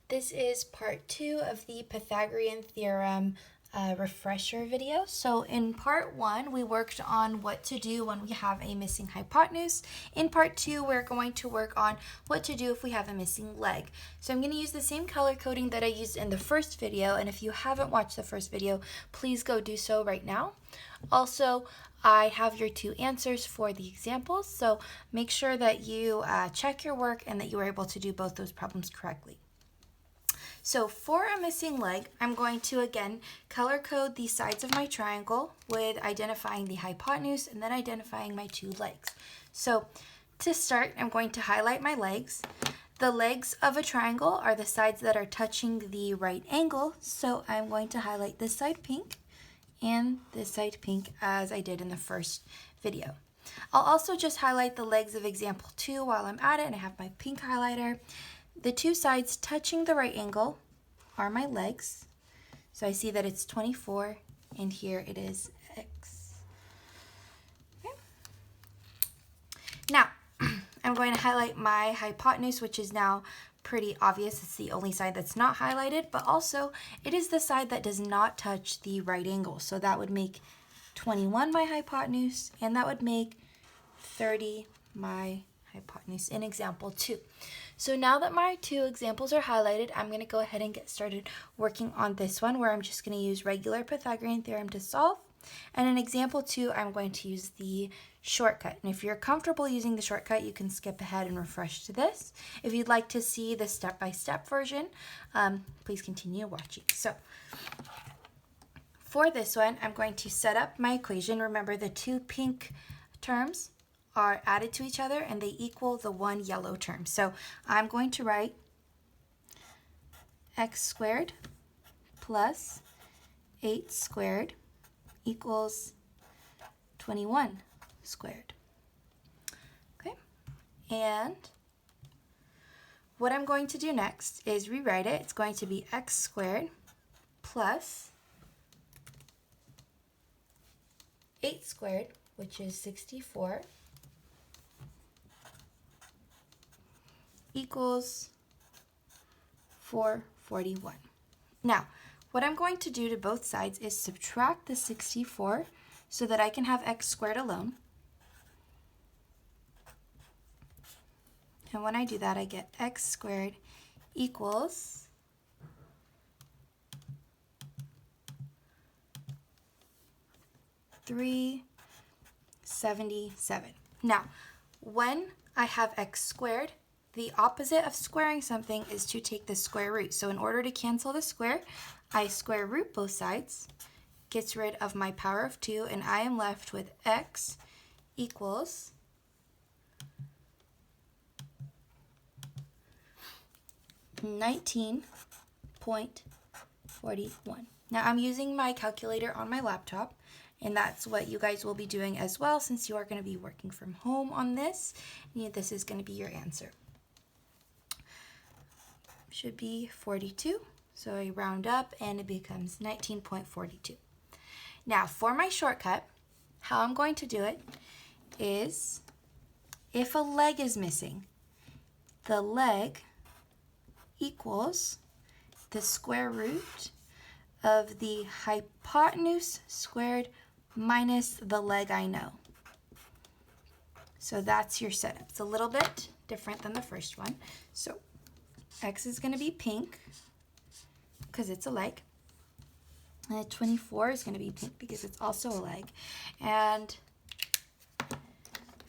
This is part 2 of the Pythagorean theorem refresher video. So in part 1, we worked on what to do when we have a missing hypotenuse. In part 2, we're going to work on what to do if we have a missing leg. So I'm going to use the same color coding that I used in the first video, and if you haven't watched the first video, please go do so right now. Also, I have your 2 answers for the examples, so make sure that you check your work and that you were able to do both those problems correctly. So for a missing leg, I'm going to again color code the sides of my triangle with identifying the hypotenuse and then identifying my 2 legs. So to start, I'm going to highlight my legs. The legs of a triangle are the sides that are touching the right angle, so I'm going to highlight this side pink and this side pink as I did in the first video. I'll also just highlight the legs of example 2 while I'm at it, and I have my pink highlighter. The 2 sides touching the right angle are my legs. So I see that it's 24, and here it is x. Okay. Now, I'm going to highlight my hypotenuse, which is now pretty obvious. It's the only side that's not highlighted, but also it is the side that does not touch the right angle. So that would make 21 my hypotenuse, and that would make 30 my hypotenuse in example 2. So now that my 2 examples are highlighted, I'm going to go ahead and get started working on this one, where I'm just going to use regular Pythagorean theorem to solve. And in example 2, I'm going to use the shortcut. And if you're comfortable using the shortcut, you can skip ahead and refresh to this. If you'd like to see the step-by-step version, please continue watching. So for this one, I'm going to set up my equation. Remember, the 2 pink terms are added to each other and they equal the 1 yellow term. So I'm going to write x squared plus 8 squared equals 21 squared. Okay, and what I'm going to do next is rewrite it. It's going to be x squared plus 8 squared, which is 64, equals 441. Now, what I'm going to do to both sides is subtract the 64 so that I can have x squared alone. And when I do that, I get x squared equals 377. Now, when I have x squared, the opposite of squaring something is to take the square root. So in order to cancel the square, I square root both sides, gets rid of my power of 2, and I am left with x equals 19.41. Now I'm using my calculator on my laptop, and that's what you guys will be doing as well, since you are going to be working from home on this. This is going to be your answer. Should be 42, so I round up and it becomes 19.42. Now for my shortcut, how I'm going to do it is, if a leg is missing, the leg equals the square root of the hypotenuse squared minus the leg I know. So that's your setup. It's a little bit different than the first one. So x is going to be pink because it's a leg. And 24 is going to be pink because it's also a leg. And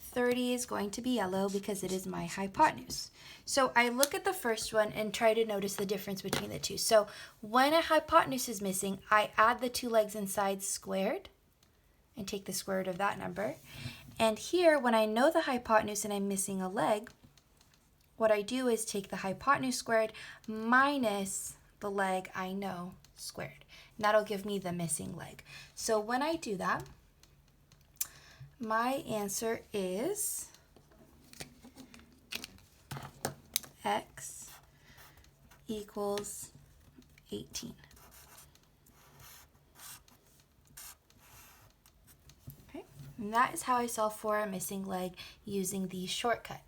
30 is going to be yellow because it is my hypotenuse. So I look at the first one and try to notice the difference between the 2. So when a hypotenuse is missing, I add the 2 legs and sides squared and take the square root of that number. And here, when I know the hypotenuse and I'm missing a leg, what I do is take the hypotenuse squared minus the leg I know squared. And that'll give me the missing leg. So when I do that, my answer is x equals 18. Okay, and that is how I solve for a missing leg using the shortcut.